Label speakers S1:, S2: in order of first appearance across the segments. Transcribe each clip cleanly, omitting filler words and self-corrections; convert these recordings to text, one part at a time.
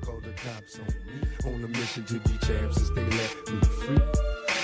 S1: Call the cops on me. On a mission to be champs since they let me free.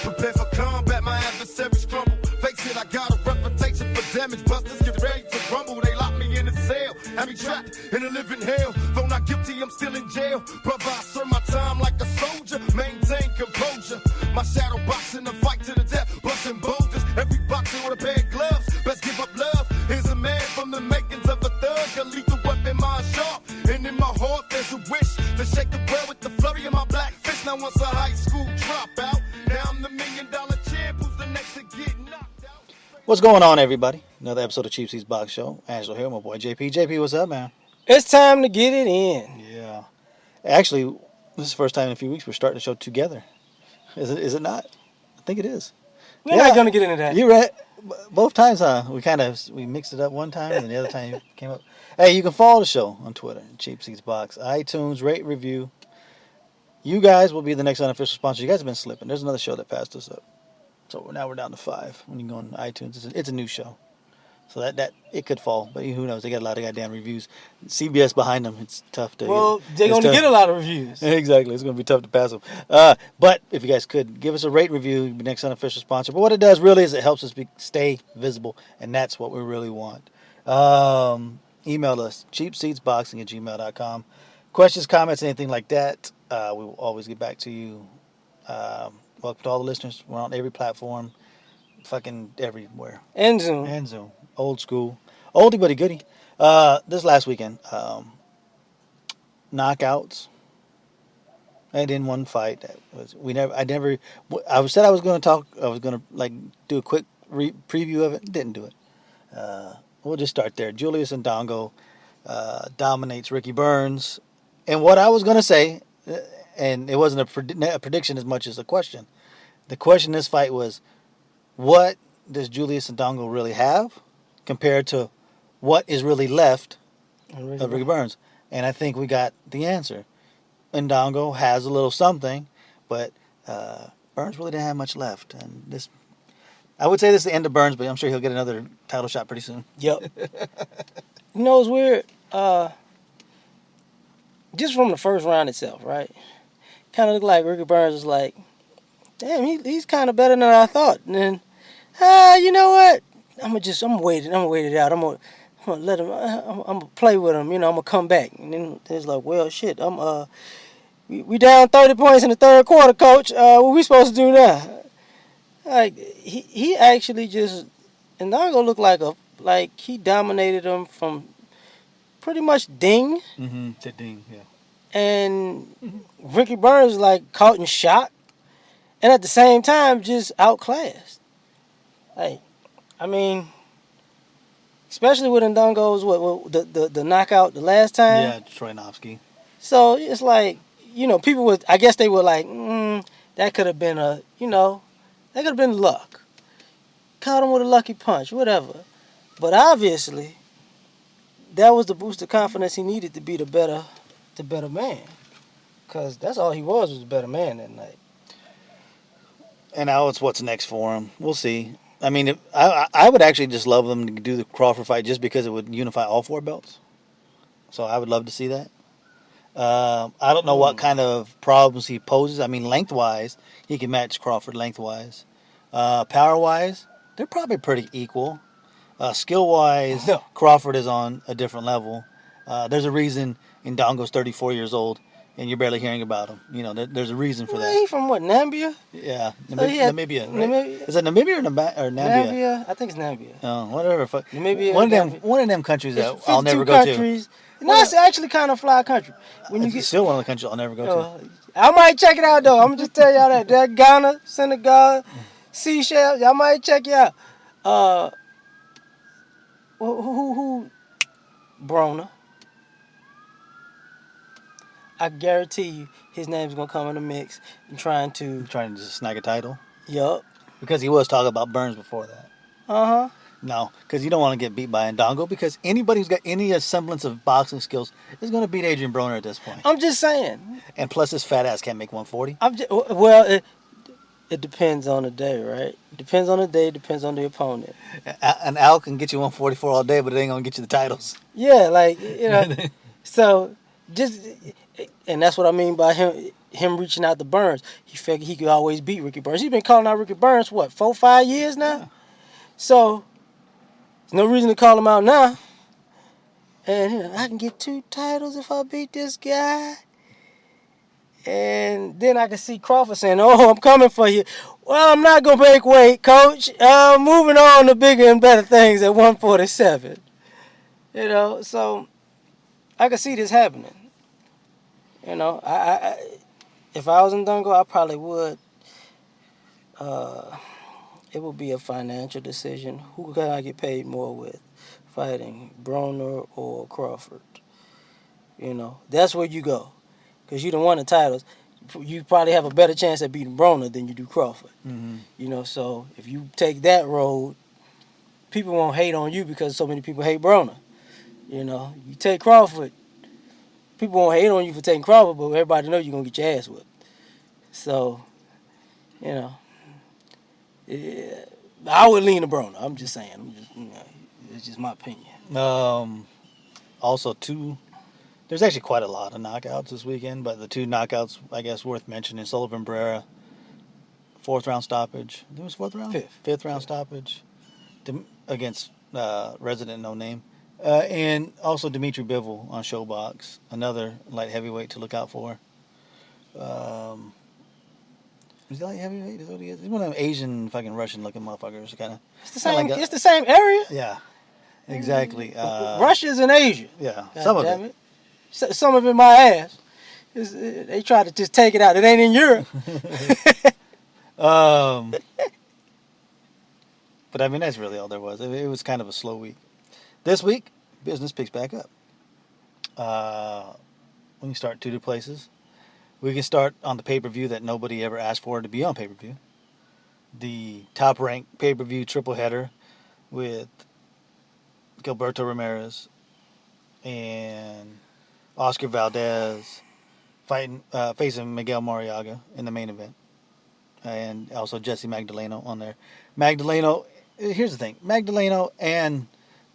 S1: Prepare for combat, my adversaries crumble. Face it, I got a reputation for damage. Busters get ready to rumble. They lock me in a cell, have me trapped in a living hell. Though not guilty, I'm still in jail. Brother, I serve my time like a soldier. Maintain composure. My shadow boxing the fight to the death. Busting boulders. Every boxer with a pair of gloves. Best give up love. Here's a man from the makings of a thug. A lethal weapon, mind sharp. And in my heart, there's a wish to shake the world with the flurry of my black fist. Now once a high school dropout, now I'm the $1 million champ. Who's the next to get knocked out?
S2: What's going on, everybody? Another episode of Cheap Seats Box Show. Angelo here, my boy JP. JP, what's up, man?
S3: It's time to get it in.
S2: Yeah. Actually, this is the first time in a few weeks we're starting the show together. Is it not? I think it is.
S3: We're not going to get into that.
S2: You're right. Both times, huh? We mixed it up one time, and then the other time you came up. Hey, you can follow the show on Twitter, Cheap Seats Box, iTunes, rate, review. You guys will be the next unofficial sponsor. You guys have been slipping. There's another show that passed us up. So now we're down to 5. When you go on iTunes, it's a new show. So that it could fall, but who knows? They got a lot of goddamn reviews. CBS behind them. It's tough to.
S3: Well, they're going to get a lot of reviews.
S2: Exactly. It's going to be tough to pass them. But if you guys could give us a rate review, be next unofficial sponsor. But what it does really is it helps us stay visible, and that's what we really want. Email us cheapseatsboxing@gmail.com. Questions, comments, anything like that. We will always get back to you. Welcome to all the listeners. We're on every platform, fucking everywhere.
S3: And Zoom.
S2: Old school. Oldie but a goodie. This last weekend, knockouts. And in one fight, I said I was going to do a quick preview of it. Didn't do it. We'll just start there. Julius Indongo dominates Ricky Burns. And what I was going to say, and it wasn't a prediction as much as a question. The question in this fight was, what does Julius Indongo really have compared to what is really left of Ricky Burns? And I think we got the answer. Indongo has a little something, but Burns really didn't have much left. And this, I would say this is the end of Burns, but I'm sure he'll get another title shot pretty soon.
S3: Yep. You know, it's weird. Just from the first round itself, right? Kind of looked like Ricky Burns was like, damn, he's kind of better than I thought. And then, you know what? I'm gonna wait it out. I'm gonna let him. I'm gonna play with him. You know, I'm gonna come back. And then it's like, well, shit. We down 30 points in the third quarter, coach. What we supposed to do now? Like he actually just, and Indongo looked like he dominated him from pretty much ding.
S2: Mm-hmm. To ding, yeah.
S3: And Ricky Burns caught and shot, and at the same time just outclassed. Like, I mean, especially with Indongo's the knockout the last time.
S2: Yeah, Troyanovsky.
S3: So it's like, you know, people would, I guess they were like, that could have been that could have been luck. Caught him with a lucky punch, whatever. But obviously, that was the boost of confidence he needed to be the better man. Because that's all he was a better man that night.
S2: And now it's what's next for him. We'll see. I mean, I would actually just love them to do the Crawford fight just because it would unify all 4 belts. So I would love to see that. I don't know what kind of problems he poses. I mean, lengthwise, he can match Crawford lengthwise. Power-wise, they're probably pretty equal. Skill-wise, no. Crawford is on a different level. There's a reason Indongo's 34 years old, and you're barely hearing about him. You know, there's a reason for that.
S3: He from what, Namibia?
S2: Yeah, Namibia. Right? Namibia. Is it Namibia or Namibia?
S3: Namibia. I think it's Namibia.
S2: Oh, whatever.
S3: Namibia.
S2: One of them countries that I'll never go
S3: countries. To. No, it's actually kind of fly country.
S2: It's still one of the countries I'll never go to.
S3: I might check it out though. I'm gonna just tell y'all that. That Ghana, Senegal, Seychelles. Y'all might check it out. Who? Broner. I guarantee you, his name's gonna come in the mix and trying to
S2: just snag a title.
S3: Yup.
S2: Because he was talking about Burns before that.
S3: Uh-huh.
S2: No, because you don't want to get beat by Indongo, because anybody who's got any semblance of boxing skills is going to beat Adrian Broner at this point.
S3: I'm just saying.
S2: And plus, his fat ass can't make 140.
S3: It depends on the day, right? Depends on the day, depends on the opponent.
S2: And Al can get you 144 all day, but it ain't going to get you the titles.
S3: Yeah, so just, and that's what I mean by him reaching out to Burns. He figured he could always beat Ricky Burns. He's been calling out Ricky Burns, what, 4-5 years now?
S2: Yeah.
S3: So, there's no reason to call him out now. And I can get 2 titles if I beat this guy. And then I can see Crawford saying, "Oh, I'm coming for you." Well, I'm not going to make weight, coach. Moving on to bigger and better things at 147. So I can see this happening. I if I was in Indongo, I probably would. It would be a financial decision. Who can I get paid more with? Fighting Broner or Crawford? That's where you go. Because you don't won the titles. You probably have a better chance at beating Broner than you do Crawford.
S2: Mm-hmm.
S3: So if you take that road, people won't hate on you because so many people hate Broner. You take Crawford, people won't hate on you for taking Crawford, but everybody knows you're going to get your ass whipped. So, yeah, I would lean to Broner. I'm just saying. It's just my opinion.
S2: Also, there's actually quite a lot of knockouts this weekend, but the 2 knockouts, I guess, worth mentioning: Sullivan Barrera, 4th round stoppage. I think it was 4th round? 5th round stoppage against Resident No Name. And also Dimitri Bivol on Showbox, another light heavyweight to look out for. Is he light heavyweight? Is that what he is? He's one of them Asian fucking Russian looking motherfuckers.
S3: It's the same. It's the same area.
S2: Yeah, exactly.
S3: Russia's in Asia.
S2: Yeah,
S3: God
S2: some of
S3: damn
S2: it.
S3: Some of it my ass. They try to just take it out. It ain't in Europe.
S2: But I mean, that's really all there was. It was kind of a slow week. This week, business picks back up. We can start 2 places. We can start on the pay-per-view that nobody ever asked for to be on pay-per-view. The top-ranked pay-per-view triple header with Gilberto Ramirez and Oscar Valdez facing Miguel Mariaga in the main event. And also Jesse Magdaleno on there. Here's the thing. Magdaleno and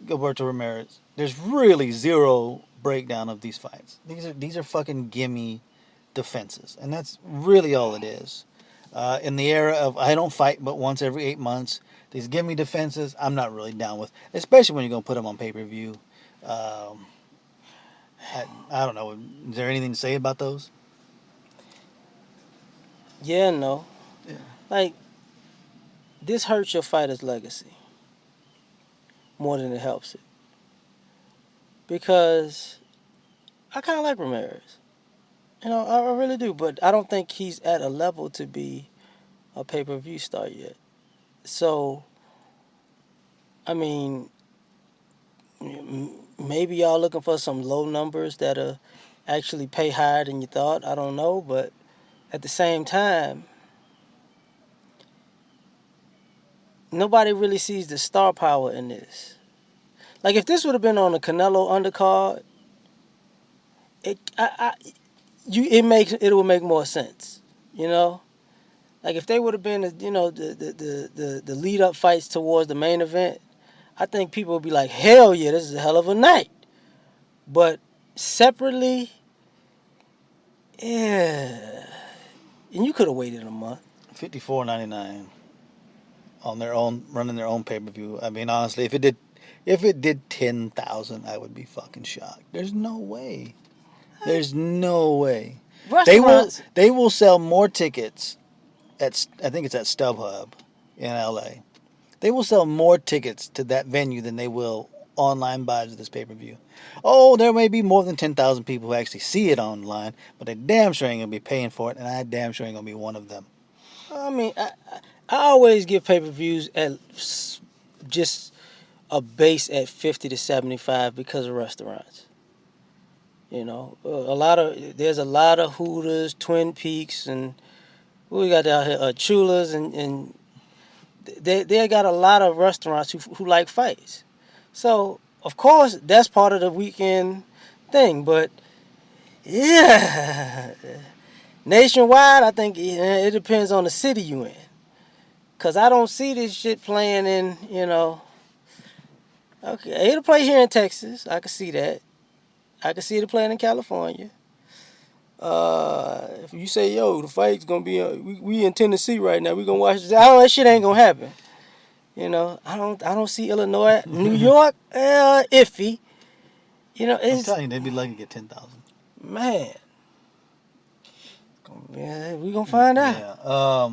S2: Gilberto Ramirez, there's really zero breakdown of these fights. These are fucking gimme defenses. And that's really all it is. In the era of I don't fight but once every 8 months, these gimme defenses, I'm not really down with. Especially when you're going to put them on pay-per-view. I don't know. Is there anything to say about those?
S3: Yeah, no.
S2: Yeah.
S3: Like, this hurts your fighter's legacy more than it helps it. Because I kind of like Ramirez. I really do. But I don't think he's at a level to be a pay-per-view star yet. So, I mean, maybe y'all looking for some low numbers that'll actually pay higher than you thought. I don't know. But at the same time, nobody really sees the star power in this. Like, if this would have been on a Canelo undercard, it would make more sense, Like, if they would have been, the lead up fights towards the main event, I think people would be like, hell yeah, this is a hell of a night. But separately, yeah, and you could have waited a month.
S2: $54.99 on their own, running their own pay-per-view. I mean, honestly, if it did 10,000, I would be fucking shocked. There's no way. There's no way. They will sell more tickets at, I think it's at StubHub in LA. They will sell more tickets to that venue than they will online buys of this pay-per-view. Oh, there may be more than 10,000 people who actually see it online, but they damn sure ain't gonna be paying for it, and I damn sure ain't gonna be one of them.
S3: I mean, I always give pay-per-views at just a base at 50 to 75 because of restaurants. There's a lot of Hooters, Twin Peaks, and we got out here Chulas, and they got a lot of restaurants who like fights. So of course that's part of the weekend thing, but yeah, nationwide, I think it depends on the city you in. Cause I don't see this shit playing in, okay, it'll play here in Texas. I can see that. I can see it playing in California. If you say, yo, the fight's gonna be, we in Tennessee right now, we gonna watch this. That shit ain't gonna happen. You know, I don't see Illinois, New York, iffy. You know,
S2: I'm
S3: it's
S2: telling you, they'd be lucky to get 10,000.
S3: man. Yeah, we gonna find out.
S2: Yeah.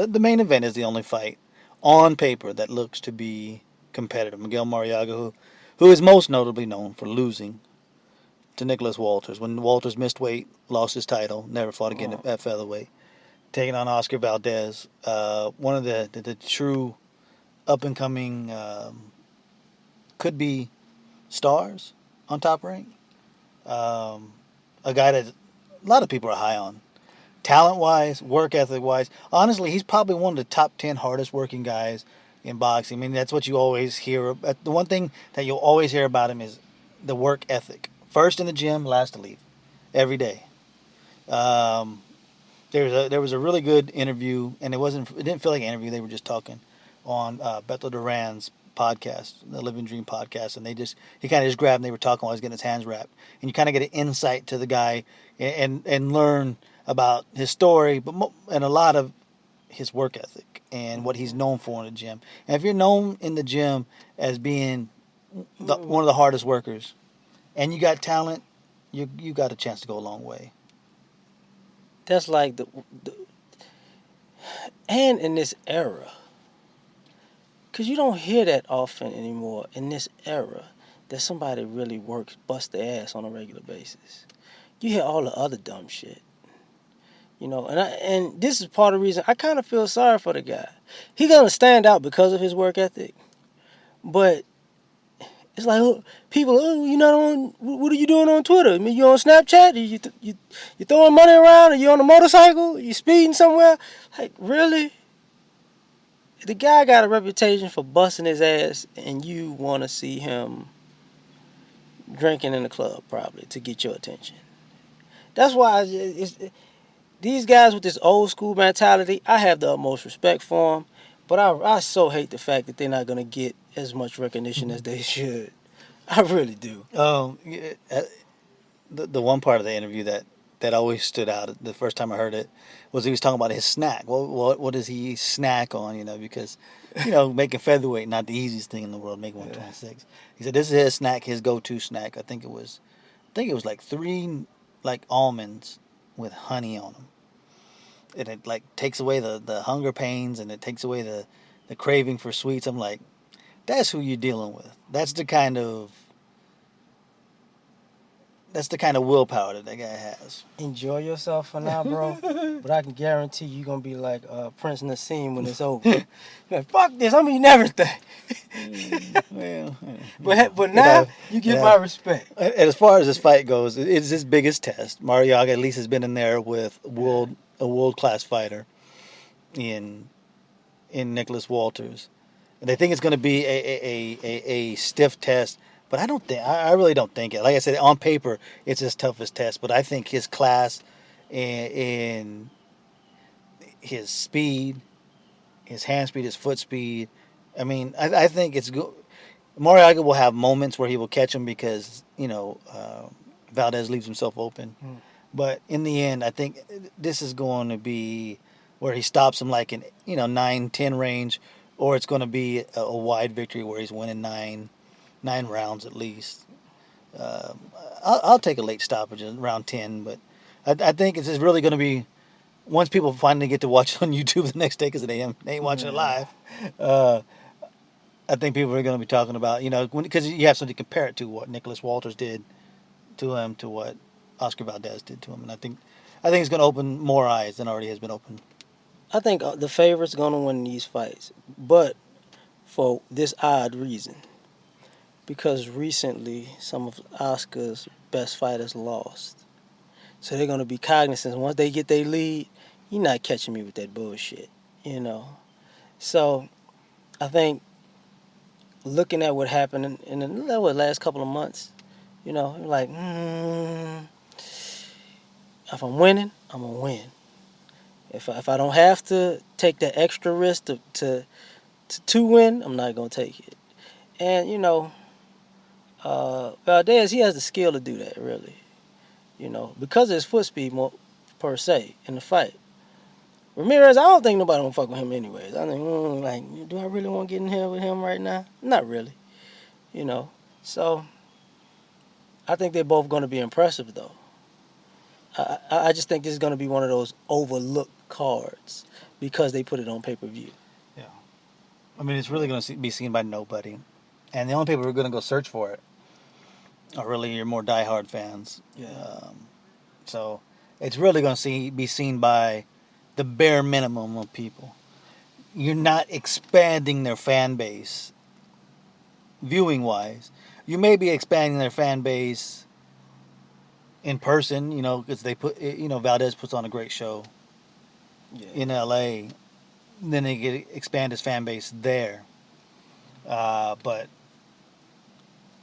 S2: The main event is the only fight on paper that looks to be competitive. Miguel Mariaga, who is most notably known for losing to Nicholas Walters when Walters missed weight, lost his title, never fought again at featherweight, taking on Oscar Valdez, one of the true up and coming could be stars on Top Rank. A guy that a lot of people are high on. Talent wise, work ethic wise. Honestly, he's probably one of the top 10 hardest working guys in boxing. I mean, that's what you always hear. The one thing that you'll always hear about him is the work ethic. First in the gym, last to leave. Every day. There was a really good interview, and it didn't feel like an interview. They were just talking on Berto Duran's podcast, the Living Dream podcast, and he kind of just grabbed and they were talking while he was getting his hands wrapped, and you kind of get an insight to the guy and learn about his story, and a lot of his work ethic and what he's known for in the gym. And if you're known in the gym as being one of the hardest workers, and you got talent, you got a chance to go a long way.
S3: That's like and in this era, because you don't hear that often anymore in this era, that somebody really works, bust their ass on a regular basis. You hear all the other dumb shit. You know, and this is part of the reason I kind of feel sorry for the guy. He gonna stand out because of his work ethic, but it's like people, you're not on. What are you doing on Twitter? I mean, you on Snapchat? You throwing money around? Are you on a motorcycle? You speeding somewhere? Like, really? The guy got a reputation for busting his ass, and you want to see him drinking in the club probably to get your attention. That's why these guys with this old school mentality, I have the utmost respect for them, but I so hate the fact that they're not going to get as much recognition as they should. I really do.
S2: The one part of the interview that always stood out the first time I heard it was he was talking about his snack. What does he snack on? You know, because making featherweight not the easiest thing in the world. Making 126. He said this is his snack, his go-to snack. I think it was like 3 almonds with honey on them. And it takes away the hunger pains, and it takes away the craving for sweets. I'm like, that's who you're dealing with. That's the kind of willpower that guy has.
S3: Enjoy yourself for now, bro. But I can guarantee you're going to be like Prince Nassim when it's over. You're like, fuck this, I'm eating everything.
S2: Well,
S3: but now you get my respect.
S2: And as far as this fight goes, it's his biggest test. Mariaga at least has been in there with a world-class fighter in Nicholas Walters. And they think it's going to be a stiff test. But I really don't think it. Like I said, on paper, it's his toughest test. But I think his class and his speed, his hand speed, his foot speed. I mean, I think it's good. Mariaga will have moments where he will catch him because, Valdez leaves himself open. But in the end, I think this is going to be where he stops him like in 9-10 range, or it's going to be a wide victory where he's winning 9 rounds at least. I'll take a late stoppage in round 10, but I think it's just really going to be once people finally get to watch it on YouTube the next day because they ain't watching it live. I think people are going to be talking about because you have something to compare it to what Nicholas Walters did to him to what Oscar Valdez did to him, and I think it's going to open more eyes than already has been opened.
S3: I think the favorite's going to win these fights, but for this odd reason. Because recently, some of Oscar's best fighters lost. So they're going to be cognizant. Once they get their lead, you're not catching me with that bullshit, So I think looking at what happened in the last couple of months, like, if I'm winning, I'm going to win. If I don't have to take that extra risk to win, I'm not going to take it. And, Valdez, he has the skill to do that, really. Because of his foot speed more, per se, in the fight. Ramirez, I don't think nobody gonna fuck with him anyways. I think, do I really want to get in here with him right now? Not really. So I think they're both gonna be impressive, though. I just think this is gonna be one of those overlooked cards because they put it on pay-per-view.
S2: Yeah. I mean, it's really going to be seen by nobody. And the only people who are going to go search for it are really your more diehard fans.
S3: Yeah.
S2: So it's really going to be seen by the bare minimum of people. You're not expanding their fan base viewing-wise. You may be expanding their fan base in person, because they Valdez puts on a great show in L.A., then they get expand his fan base there. But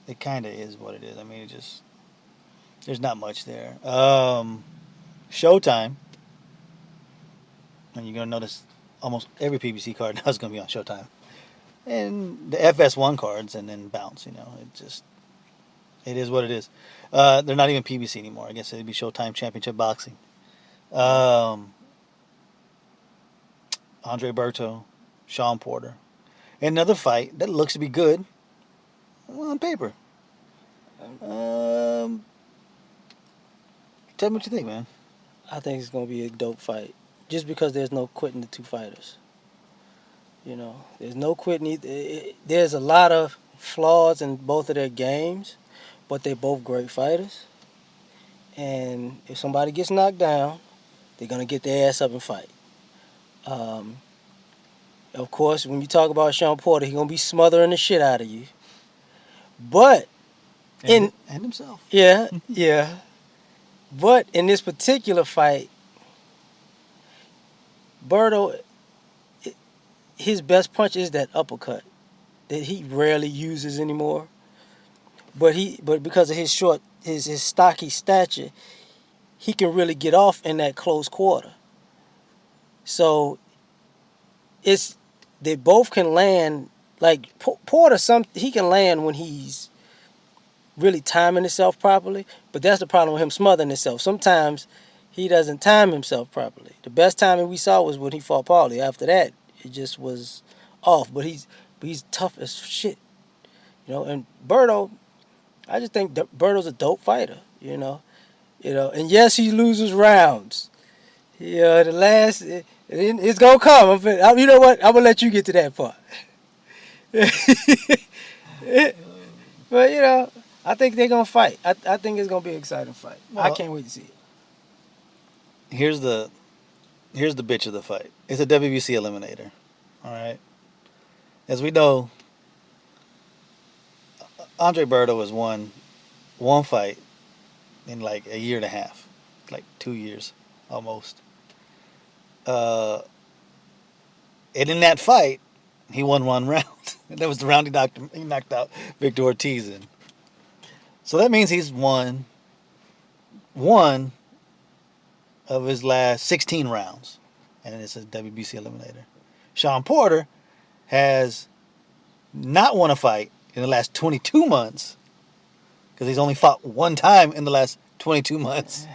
S2: it kind of is what it is. I mean, there's not much there. Showtime, and you're going to notice almost every PBC card now is going to be on Showtime. And the FS1 cards, and then Bounce, it is what it is. They're not even PBC anymore. I guess it'd be Showtime Championship Boxing. Andre Berto, Sean Porter. Another fight that looks to be good on paper. Tell me what you think, man.
S3: I think it's going to be a dope fight. Just because there's no quitting the two fighters. There's no quitting. There's a lot of flaws in both of their games, but they're both great fighters. And if somebody gets knocked down, they're going to get their ass up and fight. Of course, when you talk about Sean Porter, he's going to be smothering the shit out of you. But
S2: and himself.
S3: Yeah, yeah. But in this particular fight, Berto, his best punch is that uppercut that he rarely uses anymore. But because of his his stocky stature, he can really get off in that close quarter. So they both can land. Like Porter, he can land when he's really timing himself properly, but that's the problem with him smothering himself. Sometimes he doesn't time himself properly. The best timing we saw was when he fought Paulie. After that, it just was off. But he's tough as shit, And Berto, I just think Berto's a dope fighter, And yes, he loses rounds. The last it's gonna come. You know what? I'm gonna let you get to that part. But I think they're gonna fight. I think it's gonna be an exciting fight. Well, I can't wait to see it.
S2: Here's the bitch of the fight. It's a WBC eliminator. All right. As we know, Andre Berto has won one fight in like a year and a half, like 2 years almost. And in that fight, he won one round. That was the round he knocked out Victor Ortiz in. So that means he's won one of his last 16 rounds. And it's a WBC eliminator. Sean Porter has not won a fight in the last 22 months. Because he's only fought one time in the last 22 months.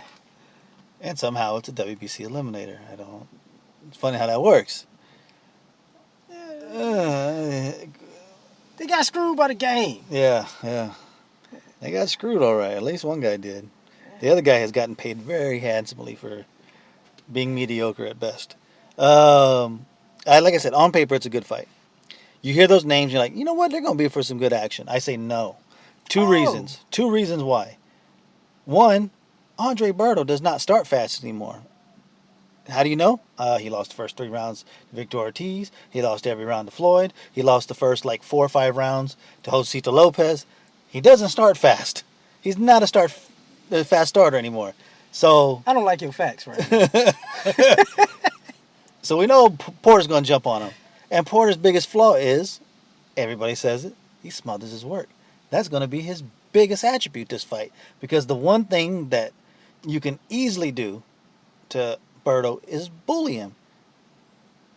S2: And somehow it's a WBC eliminator. It's funny how that works.
S3: They got screwed by the game.
S2: Yeah. They got screwed all right. At least one guy did. The other guy has gotten paid very handsomely for being mediocre at best. Like I said, on paper, it's a good fight. You hear those names, you're like, you know what? They're going to be for some good action. I say no. Two reasons. Two reasons why. One, Andre Berto does not start fast anymore. How do you know? He lost the first 3 rounds to Victor Ortiz. He lost every round to Floyd. He lost the first 4 or 5 rounds to Josito Lopez. He doesn't start fast. He's not a fast starter anymore. So
S3: I don't like your facts right now.
S2: So we know Porter's going to jump on him. And Porter's biggest flaw is, everybody says it, he smothers his work. That's going to be his biggest attribute this fight. Because the one thing that you can easily do to Berto is bully him.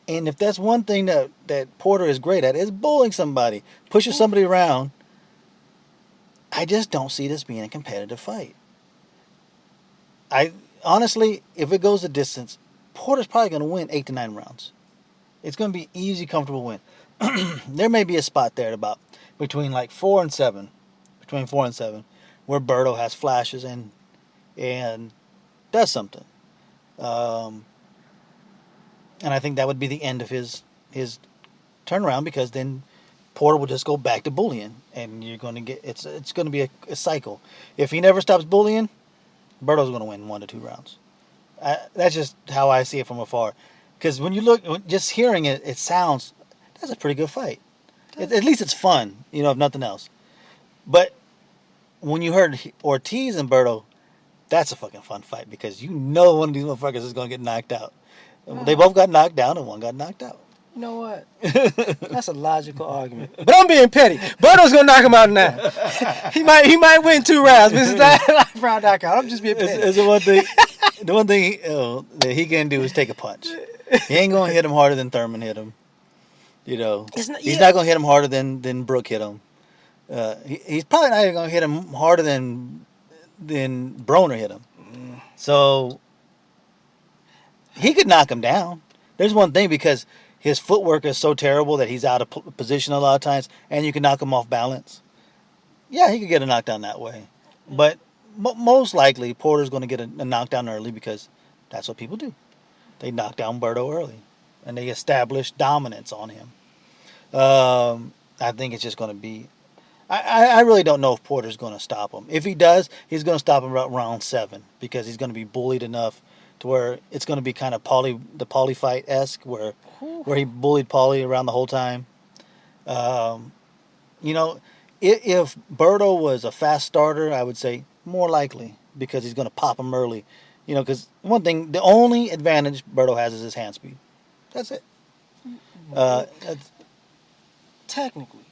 S2: And if that's one thing that Porter is great at, is bullying somebody, pushing somebody around. I just don't see this being a competitive fight. I honestly, if it goes the distance, Porter's probably going to win 8 to 9 rounds. It's going to be easy, comfortable win. There may be a spot there at about between like 4 and 7, where Berto has flashes and does something. And I think that would be the end of his turnaround, because then Porter will just go back to bullying, and you're going to get it's going to be a cycle. If he never stops bullying, Berto's going to win 1 to 2 rounds. That's just how I see it from afar. Because when you look, just hearing it, it sounds, that's a pretty good fight. At least it's fun, if nothing else. But when you heard Ortiz and Berto, that's a fucking fun fight, because one of these motherfuckers is going to get knocked out. They both got knocked down, and one got knocked out.
S3: You know what? That's a logical argument. But I'm being petty. Berto's gonna knock him out now. He might win 2 rounds, but it's not like round knockout. I'm just being petty.
S2: It's the one thing that he can do is take a punch. He ain't gonna hit him harder than Thurman hit him. He's not gonna hit him harder than Brooke hit him. He's probably not even gonna hit him harder than Broner hit him. So he could knock him down. There's one thing, because his footwork is so terrible that he's out of position a lot of times, and you can knock him off balance. Yeah, he could get a knockdown that way. But most likely, Porter's going to get a knockdown early, because that's what people do. They knock down Berto early, and they establish dominance on him. I think it's just going to be... I really don't know if Porter's going to stop him. If he does, he's going to stop him around round 7, because he's going to be bullied enough to where it's going to be kind of the Paulie fight-esque, where he bullied Paulie around the whole time. If Berto was a fast starter, I would say more likely, because he's going to pop him early. Because one thing, the only advantage Berto has is his hand speed. That's it.
S3: Technically,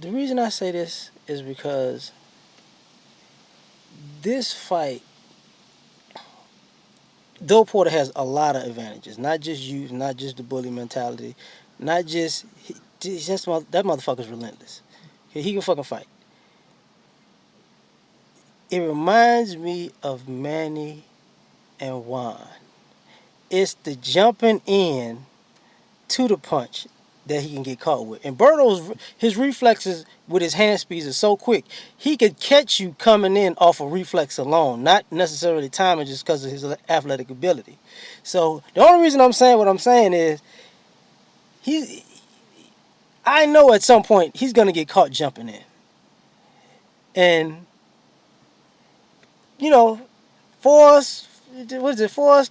S3: the reason I say this is because this fight, though Porter has a lot of advantages, not just youth, not just the bully mentality, not just that motherfucker's relentless. He can fucking fight. It reminds me of Manny and Juan. It's the jumping in to the punch that he can get caught with. And Berto's, his reflexes with his hand speeds are so quick, he could catch you coming in off of reflex alone, not necessarily timing, just because of his athletic ability. So the only reason I'm saying what I'm saying is, I know at some point he's going to get caught jumping in. And, force,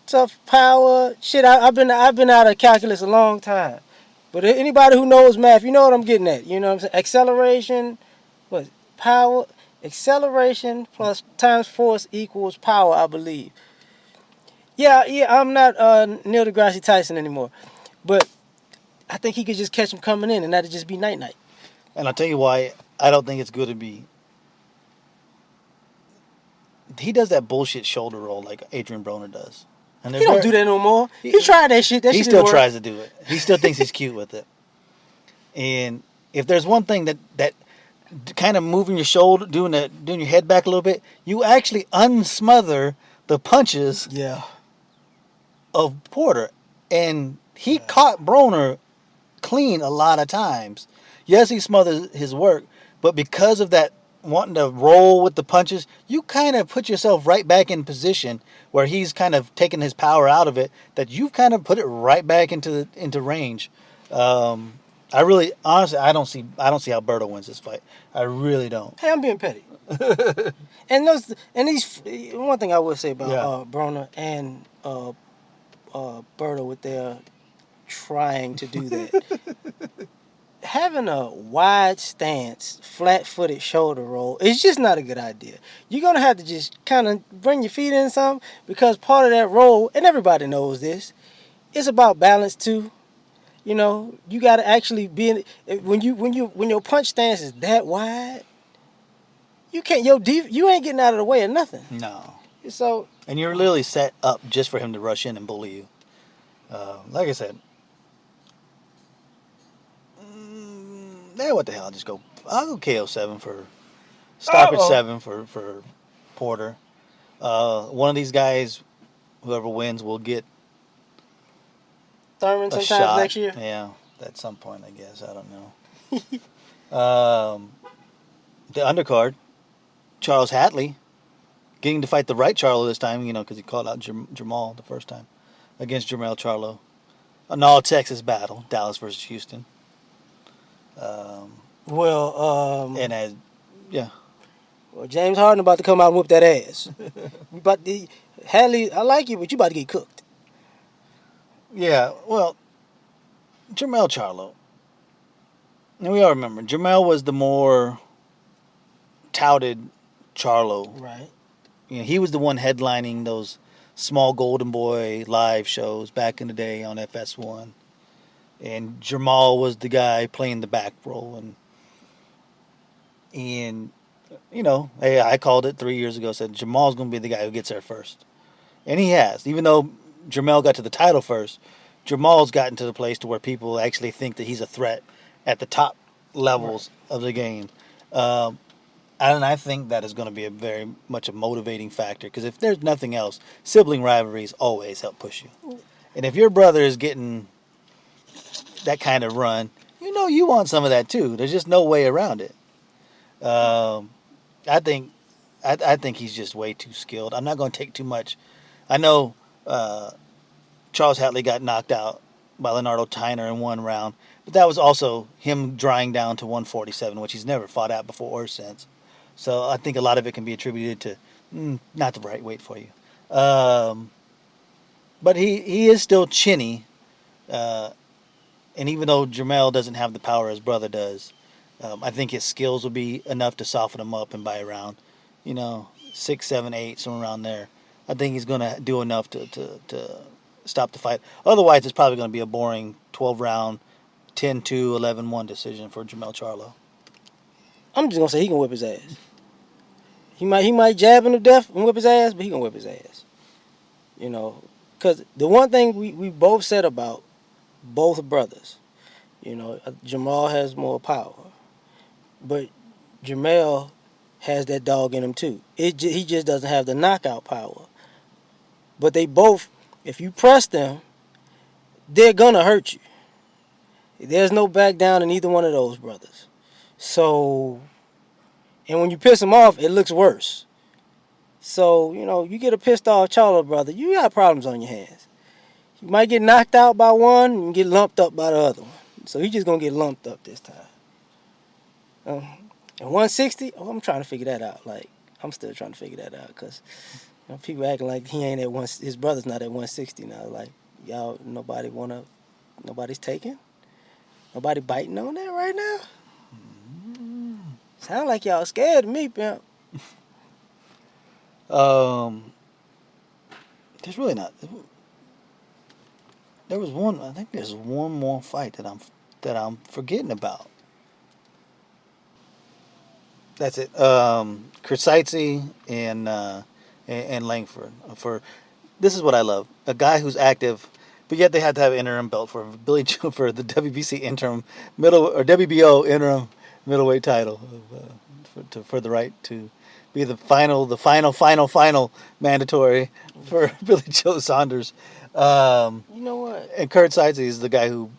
S3: tough power, shit, I've been out of calculus a long time. But anybody who knows math, you know what I'm getting at. You know what I'm saying? Acceleration, power, acceleration plus times force equals power, I believe. Yeah, I'm not Neil deGrasse Tyson anymore. But I think he could just catch him coming in, and that'd just be night-night.
S2: And I'll tell you why I don't think it's good to be... He does that bullshit shoulder roll like Adrian Broner does. And
S3: he don't do that no more. He tried that shit. He
S2: still tries to do it. He still thinks he's cute with it. And if there's one thing that kind of moving your shoulder, doing your head back a little bit, you actually unsmother the punches of Porter. And he caught Broner clean a lot of times. Yes, he smothered his work, but because of that wanting to roll with the punches, you kind of put yourself right back in position where he's kind of taken his power out of it, that you've kind of put it right back into range. I really, honestly, I don't see how Berto wins this fight. I really don't.
S3: Hey, I'm being petty. and these one thing I would say about Broner and Berto, with their trying to do that. Having a wide stance, flat-footed shoulder roll is just not a good idea. You're going to have to just kind of bring your feet in some, because part of that roll, and everybody knows this, it's about balance too. You got to actually be in, when your punch stance is that wide, you ain't getting out of the way of nothing.
S2: No.
S3: So,
S2: and you're literally set up just for him to rush in and bully you. Like I said, what the hell? I'll go KO7 for Stop at 7 for Porter. One of these guys, whoever wins, will get
S3: Thurman
S2: a
S3: sometimes
S2: shot.
S3: next year.
S2: Yeah, at some point, I guess. I don't know. The undercard, Charles Hatley, getting to fight the right Charlo this time, because he called out Jamal the first time against Jermell Charlo. An all-Texas battle, Dallas versus Houston.
S3: Well,
S2: Yeah.
S3: well, James Harden about to come out and whoop that ass. Hadley, I like you, but you about to get cooked.
S2: Yeah, well, Jermell Charlo. And we all remember, Jermell was the more touted Charlo.
S3: Right.
S2: He was the one headlining those small Golden Boy live shows back in the day on FS1. And Jamal was the guy playing the back role. And hey, I called it 3 years ago, said Jamal's going to be the guy who gets there first. And he has. Even though Jermell got to the title first, Jamal's gotten to the place to where people actually think that he's a threat at the top levels of the game. And I think that is going to be a very much a motivating factor, because if there's nothing else, sibling rivalries always help push you. And if your brother is getting that kind of run, you want some of that too. There's just no way around it. I think he's just way too skilled. I'm not going to take too much. I know Charles Hatley got knocked out by Leonardo Tyner in one round, but that was also him drying down to 147, which he's never fought at before or since. So I think a lot of it can be attributed to not the right weight for you. But he is still chinny, and even though Jermell doesn't have the power his brother does, I think his skills will be enough to soften him up, and by around 6, 7, 8, somewhere around there, I think he's going to do enough to stop the fight. Otherwise, it's probably going to be a boring 12-round, 10-2, 11-1 decision for Jermell Charlo.
S3: I'm just gonna say he can whip his ass. He might jab him to death and whip his ass, but he gonna whip his ass. Because the one thing we both said about both brothers, Jamal has more power, but Jermell has that dog in him too. He just doesn't have the knockout power. But they both, if you press them, they're gonna hurt you. There's no back down in either one of those brothers. So, and when you piss them off, it looks worse. So, you get a pissed off Charlo brother, you got problems on your hands. You might get knocked out by one and get lumped up by the other one. So he's just going to get lumped up this time. And 160, I'm trying to figure that out. I'm still trying to figure that out, because people acting like he ain't at his brother's not at 160 now. Like, y'all, nobody's taking? Nobody biting on that right now? Sound like y'all scared of me, pimp.
S2: There's really not. There was one. I think there's one more fight that I'm forgetting about. That's it. Krasitzi and Langford. This is what I love. A guy who's active, but yet they have to have an interim belt for Billy Joe for the WBC interim WBO interim middleweight title for the right to be the final mandatory for Billy Joe Saunders.
S3: You know what?
S2: And Kurt Seitze is the guy who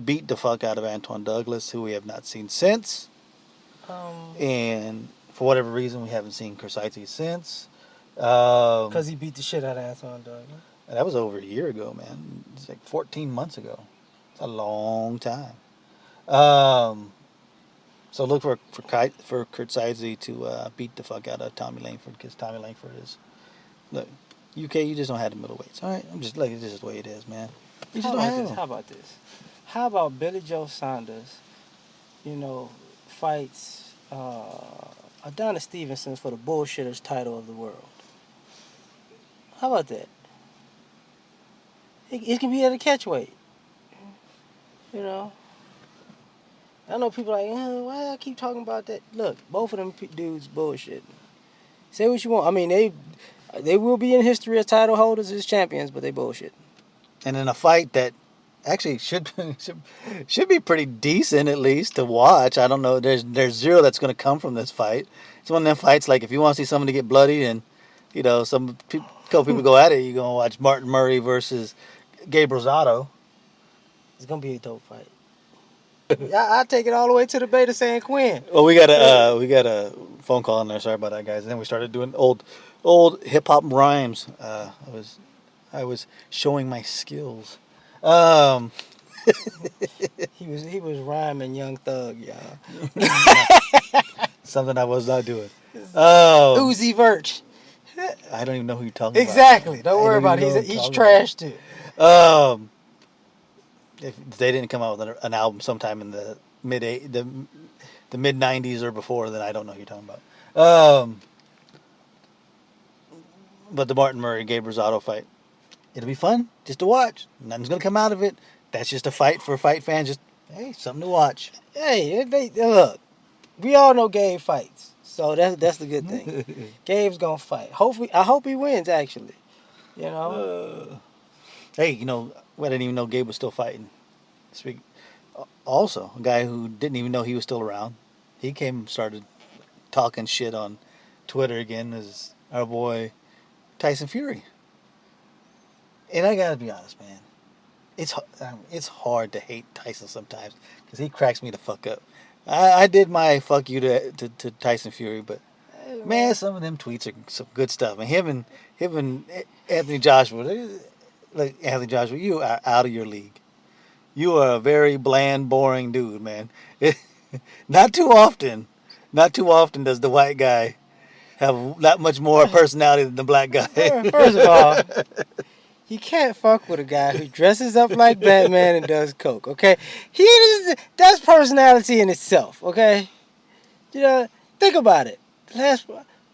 S2: beat the fuck out of Antoine Douglas, who we have not seen since. And for whatever reason, we haven't seen Kurt Seitze since.
S3: Because he beat the shit out of Antoine Douglas.
S2: That was over a year ago, man. It's like 14 months ago. It's a long time. So look for Kurt Seitze to beat the fuck out of Tommy Langford, because Tommy Langford is, look, UK, you just don't have the middleweights. All right, I'm just like, it's just the way it is, man. You just don't have them.
S3: How about this? How about Billy Joe Saunders, fights Adonis Stevenson for the bullshitters title of the world? How about that? It can be at a catchweight. I know people like, why I keep talking about that? Look, both of them dudes bullshit. Say what you want. I mean, they will be in history as title holders, as champions, but they bullshit.
S2: And in a fight that actually should be pretty decent at least to watch. I don't know. There's zero that's going to come from this fight. It's one of them fights like if you want to see somebody get bloody and couple people go at it, you're gonna watch Martin Murray versus Gabe Rosado.
S3: It's gonna be a dope fight. I take it all the way to the Bay to San Quinn.
S2: Well, we got a phone call in there. Sorry about that, guys. And then we started doing old hip hop rhymes. I was showing my skills.
S3: He was rhyming Young Thug, y'all.
S2: Something I was not doing.
S3: Uzi Vert.
S2: I don't even know who you're talking about.
S3: Exactly. Don't worry about it. He's trash too.
S2: If they didn't come out with an album sometime in the mid '90s or before, then I don't know who you're talking about. But the Martin Murray Gabe Rosado fight, it'll be fun just to watch. Nothing's gonna come out of it. That's just a fight for fight fans. Just something to watch.
S3: Hey, look, we all know Gabe fights, so that's the good thing. Gabe's gonna fight. I hope he wins. Actually,
S2: Hey, I didn't even know Gabe was still fighting. Also, a guy who didn't even know he was still around. He came and started talking shit on Twitter again. Is our boy Tyson Fury. And I gotta be honest, man. It's hard to hate Tyson sometimes because he cracks me the fuck up. I did my fuck you to Tyson Fury, but man, some of them tweets are some good stuff. And him and Anthony Joshua. Like Anthony Joshua, you are out of your league. You are a very bland, boring dude, man. Not too often does the white guy have that much more personality than the black guy.
S3: First of all, you can't fuck with a guy who dresses up like Batman and does coke, okay? That's personality in itself, okay? Think about it.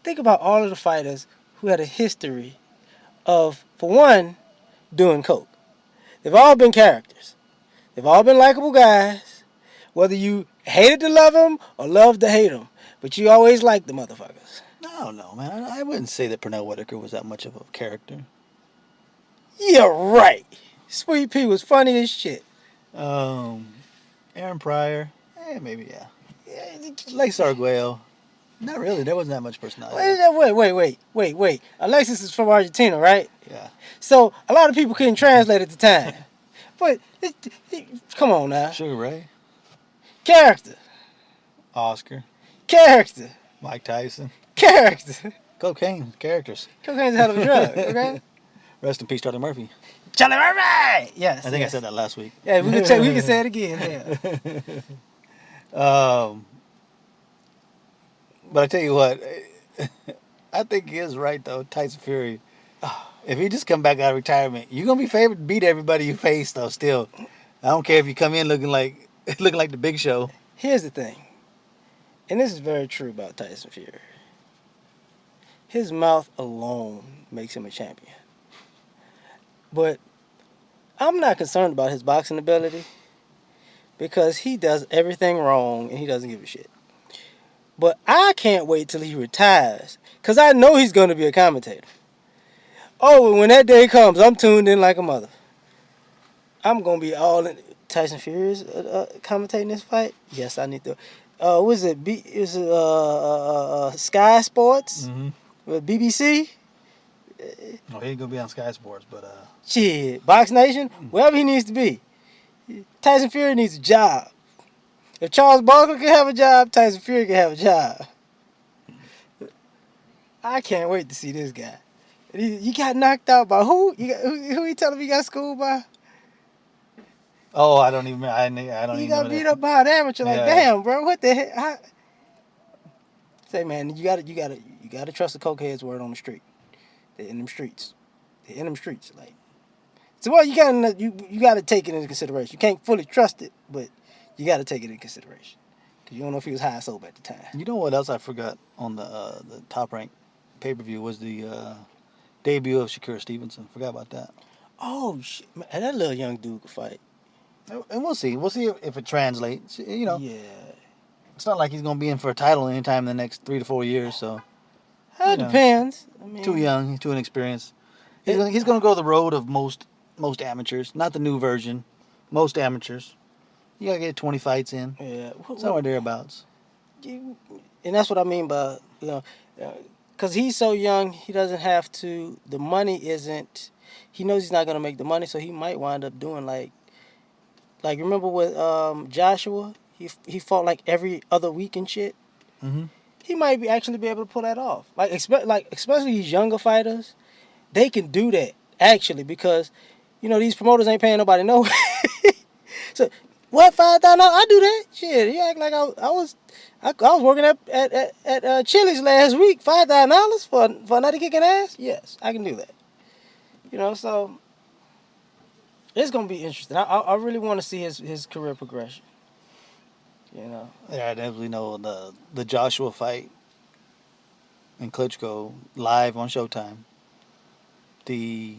S3: Think about all of the fighters who had a history of, for one, doing coke. They've all been characters. They've all been likable guys. Whether you hated to love them or loved to hate them. But you always liked the motherfuckers.
S2: I don't know, man. I wouldn't say that Pernell Whitaker was that much of a character.
S3: Yeah, right. Sweet Pea was funny as shit.
S2: Aaron Pryor. Maybe, yeah. Lex Arguello. Not really. There wasn't that much personality.
S3: Wait. Alexis is from Argentina, right?
S2: Yeah.
S3: So, a lot of people couldn't translate at the time. But, come on now.
S2: Sugar Ray.
S3: Character.
S2: Oscar.
S3: Character.
S2: Mike Tyson.
S3: Character.
S2: Cocaine. Characters.
S3: Cocaine's a hell of a drug, okay?
S2: Rest in peace, Charlie Murphy.
S3: Charlie Murphy! Yes.
S2: I think I said that last week.
S3: Yeah, we can say it again. Yeah.
S2: But I tell you what, I think he is right though. Tyson Fury, if he just come back out of retirement, you're gonna be favored to beat everybody you face though. Still, I don't care if you come in looking like the Big Show.
S3: Here's the thing, and this is very true about Tyson Fury. His mouth alone makes him a champion. But I'm not concerned about his boxing ability because he does everything wrong and he doesn't give a shit. But I can't wait till he retires because I know he's going to be a commentator. Oh, when that day comes, I'm tuned in like a mother. I'm going to be all in. Tyson Fury is commentating this fight? Yes, I need to. Was it Sky Sports?
S2: Mm-hmm.
S3: With BBC?
S2: No, he ain't gonna be on Sky Sports, but
S3: shit, Box Nation, wherever he needs to be. Tyson Fury needs a job. If Charles Barkley can have a job, Tyson Fury can have a job. I can't wait to see this guy. You got knocked out by who? Who you telling me you got schooled by?
S2: Oh, I don't even. I don't even.
S3: You got beat up by an amateur. Like, damn, bro, what the heck? Say, man, you gotta trust the cokehead's word on the street. They're in them streets. Like, so well, you gotta take it into consideration. You can't fully trust it, but you gotta take it into consideration because you don't know if he was high or sober at the time.
S2: You know what else I forgot on the Top Rank pay-per-view was the debut of Shakur Stevenson. Forgot about that.
S3: Oh shit, man, that little young dude could fight.
S2: And we'll see. We'll see if it translates. Yeah. It's not like he's gonna be in for a title anytime in the next 3 to 4 years. So.
S3: It depends. I mean,
S2: too young, too inexperienced. He's gonna go the road of most amateurs, not the new version, most amateurs. You gotta get 20 fights in,
S3: Yeah.
S2: somewhere thereabouts.
S3: And that's what I mean by, because he's so young, he doesn't have to. The money isn't. He knows he's not gonna make the money, so he might wind up doing like remember with Joshua, he fought like every other week and shit.
S2: Mm-hmm.
S3: He might actually be able to pull that off. Especially these younger fighters, they can do that actually because, these promoters ain't paying nobody no. So what, $5,000? I do that shit. You act like I was working at Chili's last week. $5,000 for another kicking ass. Yes, I can do that. So it's gonna be interesting. I really want to see his career progression.
S2: Yeah, I definitely know the Joshua fight and Klitschko live on Showtime. The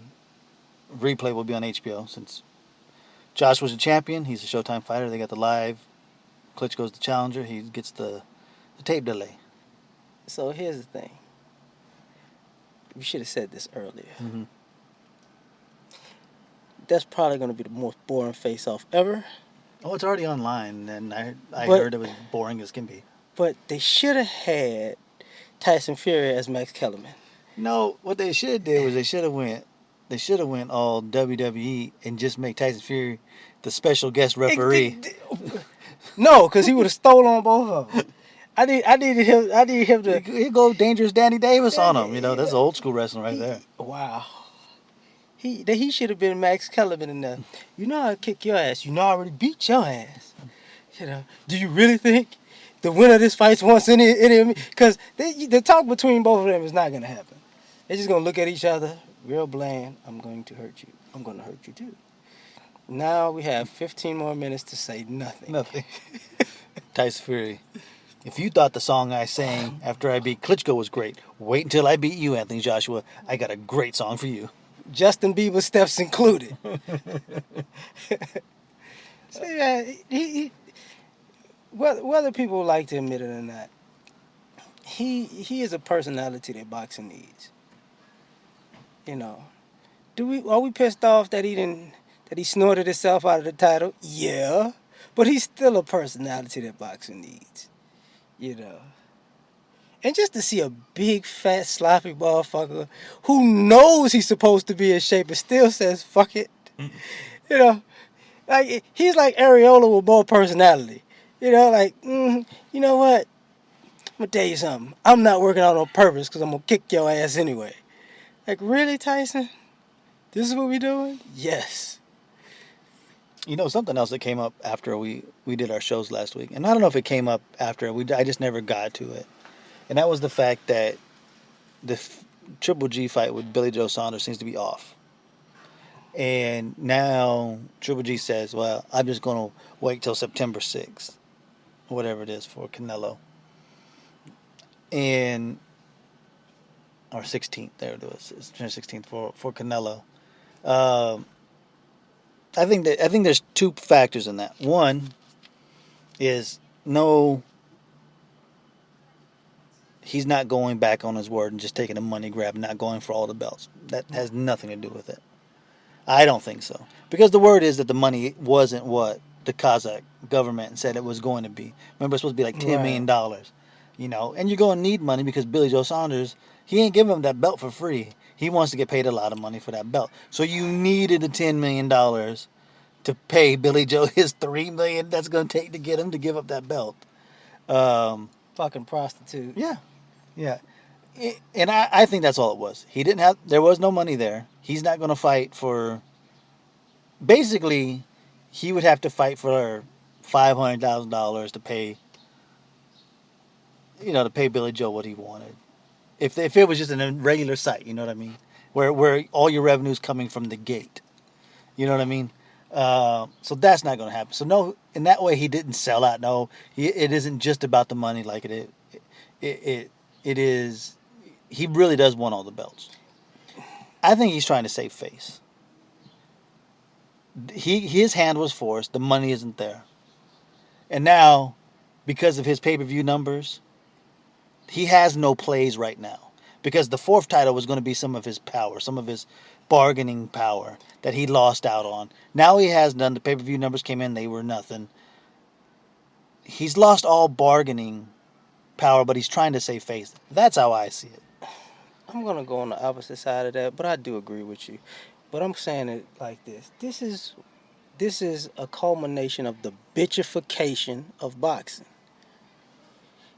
S2: replay will be on HBO since Joshua's the champion. He's a Showtime fighter. They got the live. Klitschko's the challenger. He gets the tape delay.
S3: So here's the thing. We should have said this earlier.
S2: Mm-hmm.
S3: That's probably going to be the most boring face-off ever.
S2: Oh, it's already online, and I heard it was boring as can be.
S3: But they should have had Tyson Fury as Max Kellerman.
S2: No, what they should have did was they should have went all WWE and just make Tyson Fury the special guest referee.
S3: No, because he would have stolen on both of them. I needed him to.
S2: He'd go Dangerous Danny Davis on him. That's old school wrestling right there.
S3: Wow. He should have been Max Kellerman in there. I kick your ass. I already beat your ass. Do you really think the winner of this fight wants any of me? Because the talk between both of them is not going to happen. They're just going to look at each other real bland. I'm going to hurt you. I'm going to hurt you too. Now we have 15 more minutes to say nothing.
S2: Nothing. Tyson Fury. If you thought the song I sang after I beat Klitschko was great, wait until I beat you, Anthony Joshua. I got a great song for you.
S3: Justin Bieber steps included. So yeah, whether people like to admit it or not, he is a personality that boxing needs. Are we pissed off that he snorted himself out of the title? Yeah, but he's still a personality that boxing needs. And just to see a big, fat, sloppy motherfucker who knows he's supposed to be in shape and still says, fuck it. Like, he's like Areola with more personality. You know what? I'm going to tell you something. I'm not working out on purpose because I'm going to kick your ass anyway. Like, really, Tyson? This is what we doing? Yes.
S2: Something else that came up after we did our shows last week, and I don't know if it came up after, I just never got to it. And that was the fact that the Triple G fight with Billy Joe Saunders seems to be off. And now Triple G says, well, I'm just going to wait till September 6th, or whatever it is, for Canelo. Or 16th, there it was. It's 16th for Canelo. I think there's two factors in that. One is he's not going back on his word and just taking a money grab and not going for all the belts. That has nothing to do with it. I don't think so. Because the word is that the money wasn't what the Kazakh government said it was going to be. Remember, it's supposed to be like $10 million. And you're going to need money because Billy Joe Saunders, he ain't giving him that belt for free. He wants to get paid a lot of money for that belt. So you needed the $10 million to pay Billy Joe his $3 million that's going to take to get him to give up that belt.
S3: Fucking prostitute.
S2: Yeah. And I think that's all it was. There was no money there. He's not going to fight for, basically, he would have to fight for $500,000 to pay, to pay Billy Joe what he wanted. If it was just a regular site, you know what I mean? Where all your revenue's coming from the gate. You know what I mean? So that's not going to happen. So no, in that way he didn't sell out. No, it isn't just about the money like it is. He really does want all the belts. I think he's trying to save face. His hand was forced. The money isn't there. And now, because of his pay-per-view numbers, he has no plays right now. Because the fourth title was going to be some of his power, some of his bargaining power. that he lost out on. Now he has none. The pay-per-view numbers came in, they were nothing. He's lost all bargaining power, but he's trying to save face. That's how I see it.
S3: I'm gonna go on the opposite side of that, but I do agree with you. But I'm saying it like this. This is a culmination of the bitchification of boxing.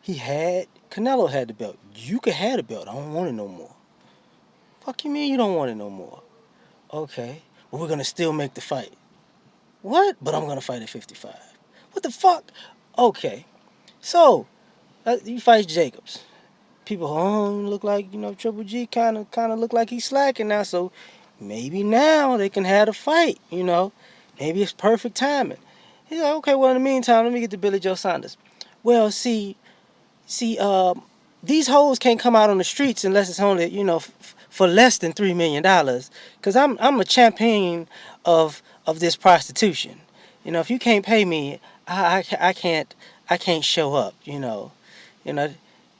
S3: Canelo had the belt. You could have the belt. I don't want it no more. Fuck you mean you don't want it no more? Okay, but we're gonna still make the fight. What? But I'm gonna fight at 55. What the fuck? Okay, so you fight Jacobs. People, look like Triple G kind of look like he's slacking now. So maybe now they can have a fight. Maybe it's perfect timing. He's like, okay, well in the meantime, let me get to Billy Joe Saunders. Well, see, these hoes can't come out on the streets unless it's only for less than $3 million. Cause I'm a champion of this prostitution. If you can't pay me, I can't show up.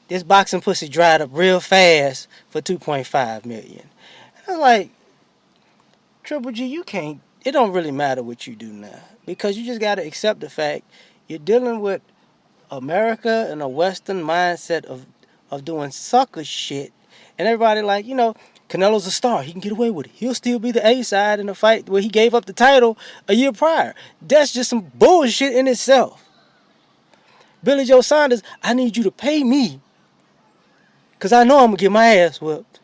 S3: This boxing pussy dried up real fast for $2.5 million. And I was like, Triple G, you can't. It don't really matter what you do now because you just got to accept the fact you're dealing with America and a Western mindset of doing sucker shit, and everybody like Canelo's a star. He can get away with it. He'll still be the A side in a fight where he gave up the title a year prior. That's just some bullshit in itself. Billy Joe Saunders, I need you to pay me because I know I'm going to get my ass whipped.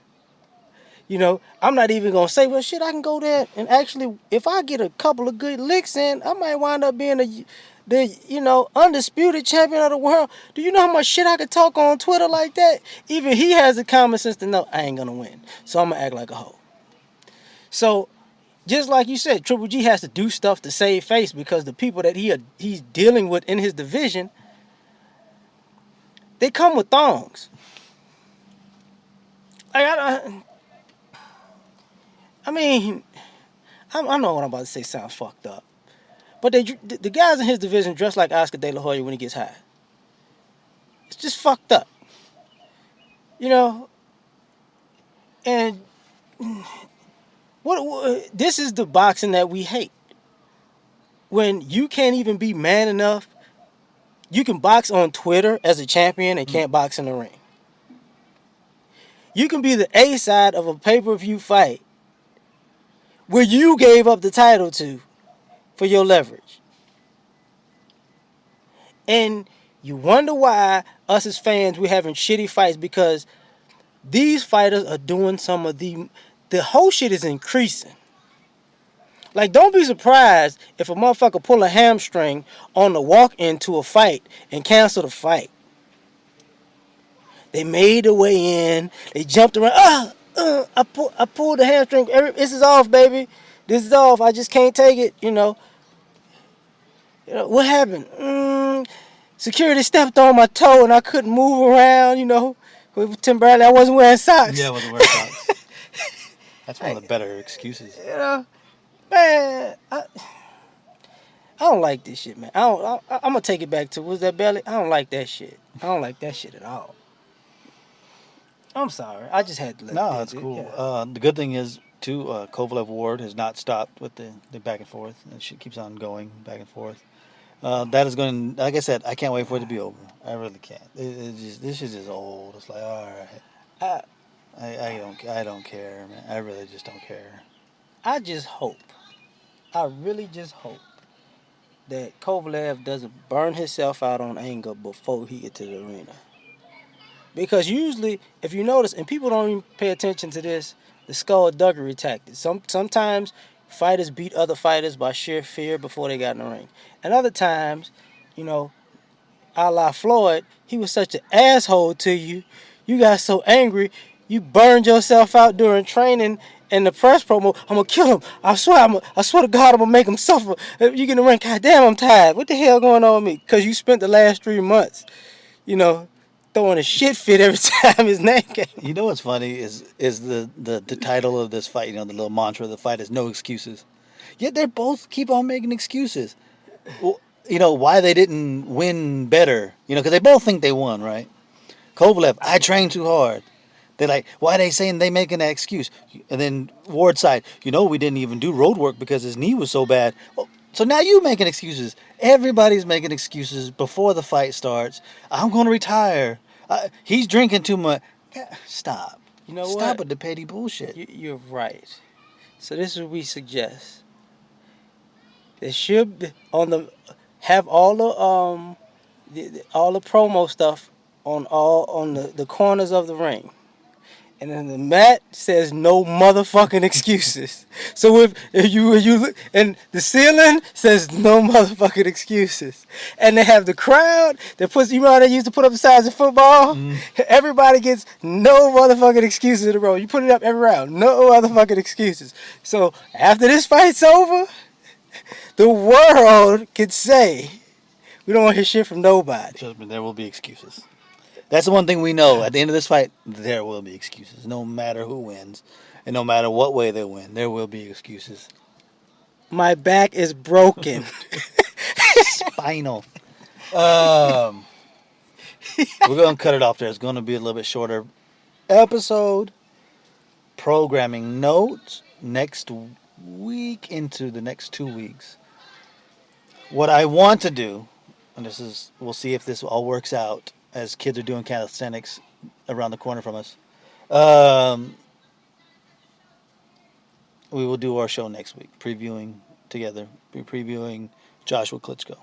S3: I'm not even going to say, well, shit, I can go there. And actually, if I get a couple of good licks in, I might wind up being the undisputed champion of the world. Do you know how much shit I could talk on Twitter like that? Even he has the common sense to know I ain't going to win. So I'm going to act like a hoe. So, just like you said, Triple G has to do stuff to save face because the people that he's dealing with in his division, they come with thongs. I mean, I know what I'm about to say sounds fucked up. But the guys in his division dress like Oscar De La Hoya when he gets high. It's just fucked up. And this is the boxing that we hate. When you can't even be man enough, you can box on Twitter as a champion and can't box in the ring. You can be the A side of a pay-per-view fight where you gave up the title to for your leverage. And you wonder why us as fans, we're having shitty fights because these fighters are doing some of the whole shit is increasing. Like, don't be surprised if a motherfucker pull a hamstring on the walk into a fight and cancel the fight. They made their way in. They jumped around. I pulled the hamstring. This is off, baby. This is off. I just can't take it. What happened? Security stepped on my toe and I couldn't move around. With Tim Bradley, I wasn't wearing socks.
S2: Yeah, I wasn't wearing socks. That's one of the better excuses.
S3: Man, I don't like this shit, man. I'm gonna take it back to was that belly? I don't like that shit. I don't like that shit at all. I'm sorry. I just had to let
S2: No, that's cool. Yeah. The good thing is, too, Kovalev Ward has not stopped with the back and forth. And shit keeps on going back and forth. That is going, like I said, I can't wait for it to be over. I really can't. This is just old. It's like, all right. I don't care, man. I really just don't care.
S3: I really just hope that Kovalev doesn't burn himself out on anger before he gets to the arena. Because usually, if you notice, and people don't even pay attention to this, the skullduggery tactics. Sometimes fighters beat other fighters by sheer fear before they got in the ring. And other times, a la Floyd, he was such an asshole to you. You got so angry, you burned yourself out during training and the press promo. I'm going to kill him. I swear to God, I'm going to make him suffer. You get in the ring, God damn, I'm tired. What the hell going on with me? Because you spent the last 3 months, throwing a shit fit every time his name came.
S2: You know what's funny is the title of this fight, the little mantra of the fight is no excuses. Yet they both keep on making excuses. Well, why they didn't win better. Because they both think they won, right? Kovalev, I trained too hard. They're like, why are they saying they making that excuse? And then Ward's side, we didn't even do road work because his knee was so bad. Well, so now you making excuses. Everybody's making excuses before the fight starts. I'm going to retire. He's drinking too much. Stop.
S3: You know
S2: Stop
S3: what?
S2: with the petty bullshit.
S3: You're right. So this is what we suggest. There should be have all the promo stuff on the corners of the ring. And then the mat says no motherfucking excuses. So if you look, and the ceiling says no motherfucking excuses. And they have the crowd that puts, you know how they used to put up the sides of football? Everybody gets no motherfucking excuses in a row. You put it up every round. No motherfucking excuses. So after this fight's over, the world can say, we don't want to hear shit from nobody.
S2: Trust me, there will be excuses. That's the one thing we know. At the end of this fight, there will be excuses. No matter who wins, and no matter what way they win, there will be excuses.
S3: My back is broken.
S2: Spinal. We're going to cut it off there. It's going to be a little bit shorter episode. Programming notes next week into the next 2 weeks. What I want to do, and we'll see if this all works out, as kids are doing calisthenics around the corner from us. We will do our show next week, previewing together, previewing Joshua Klitschko.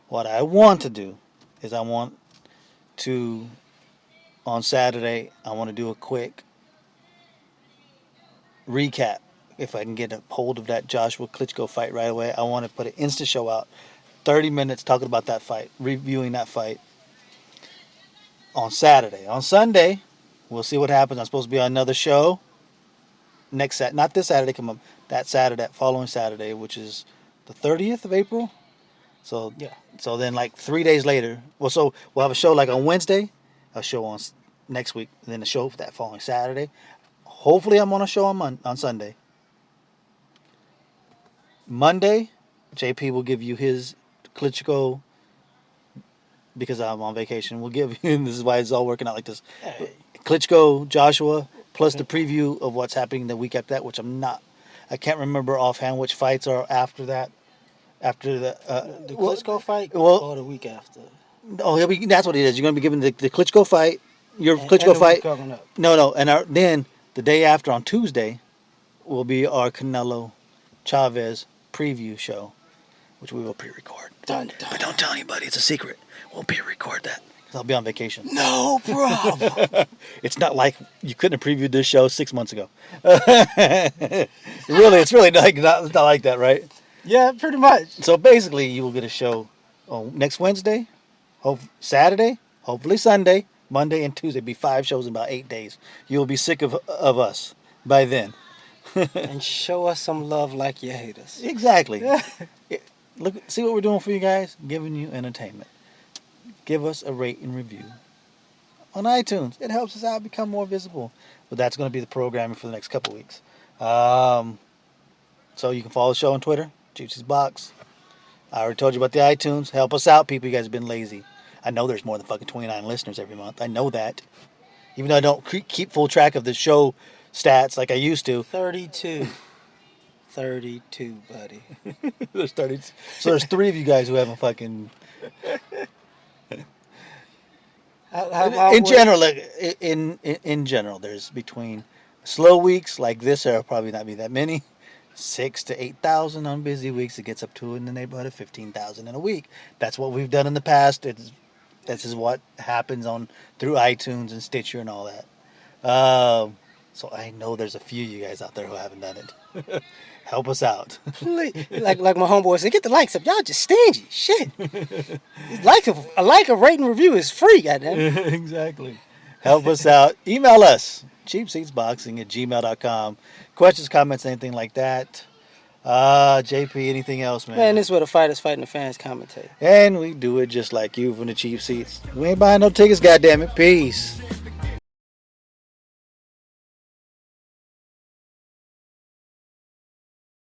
S2: What I want to do is on Saturday, I want to do a quick recap. If I can get a hold of that Joshua Klitschko fight right away, I want to put an Insta show out. 30 minutes talking about that fight, reviewing that fight. On Saturday. On Sunday, we'll see what happens. I'm supposed to be on another show not this Saturday, come up that Saturday, that following Saturday, which is the 30th of April. So
S3: yeah.
S2: So then, like 3 days later, so we'll have a show like on Wednesday, a show on next week, and then a show for that following Saturday. Hopefully, I'm on a show on Sunday. Monday, JP will give you his Klitschko. Because I'm on vacation, we'll give you, and this is why it's all working out like this.
S3: Hey.
S2: Klitschko, Joshua, plus the preview of what's happening the week after that, which I can't remember offhand which fights are after that. After the
S3: Klitschko fight or the week after?
S2: Oh, that's what it is. You're going to be given the Klitschko fight, your Klitschko fight. No, and then the day after on Tuesday will be our Canelo Chavez preview show, which we will pre-record.
S3: Dun, dun.
S2: But don't tell anybody. It's a secret. We'll pre-record that because I'll be on vacation.
S3: No problem.
S2: It's not like you couldn't have previewed this show 6 months ago. It's really not like that, right?
S3: Yeah, pretty much.
S2: So basically, you will get a show on next Wednesday, Saturday, hopefully Sunday, Monday, and Tuesday. It'll be 5 shows in about 8 days. You'll be sick of us by then.
S3: And show us some love like you hate us.
S2: Exactly. Look, see what we're doing for you guys? Giving you entertainment. Give us a rate and review on iTunes. It helps us out, become more visible. But that's going to be the programming for the next couple weeks. So you can follow the show on Twitter, Juicy's Box. I already told you about the iTunes. Help us out, people. You guys have been lazy. I know there's more than fucking 29 listeners every month. I know that. Even though I don't keep full track of the show stats like I used to.
S3: 32. 32, buddy.
S2: There's 32. So there's 3 of you guys who haven't fucking... In general, there's between slow weeks like this, there'll probably not be that many. 6,000 to 8,000 on busy weeks. It gets up to in the neighborhood of 15,000 in a week. That's what we've done in the past. This is what happens through iTunes and Stitcher and all that. So I know there's a few of you guys out there who haven't done it. Help us out.
S3: like my homeboy said, get the likes up. Y'all just stingy. Shit. A like, a rate and review is free, goddamn.
S2: Exactly. Help us out. Email us, cheapseatsboxing@gmail.com. Questions, comments, anything like that. JP, anything else, man?
S3: Man, this is where the fighters fighting the fans commentate.
S2: And we do it just like you from the cheap seats. We ain't buying no tickets, goddammit. Peace.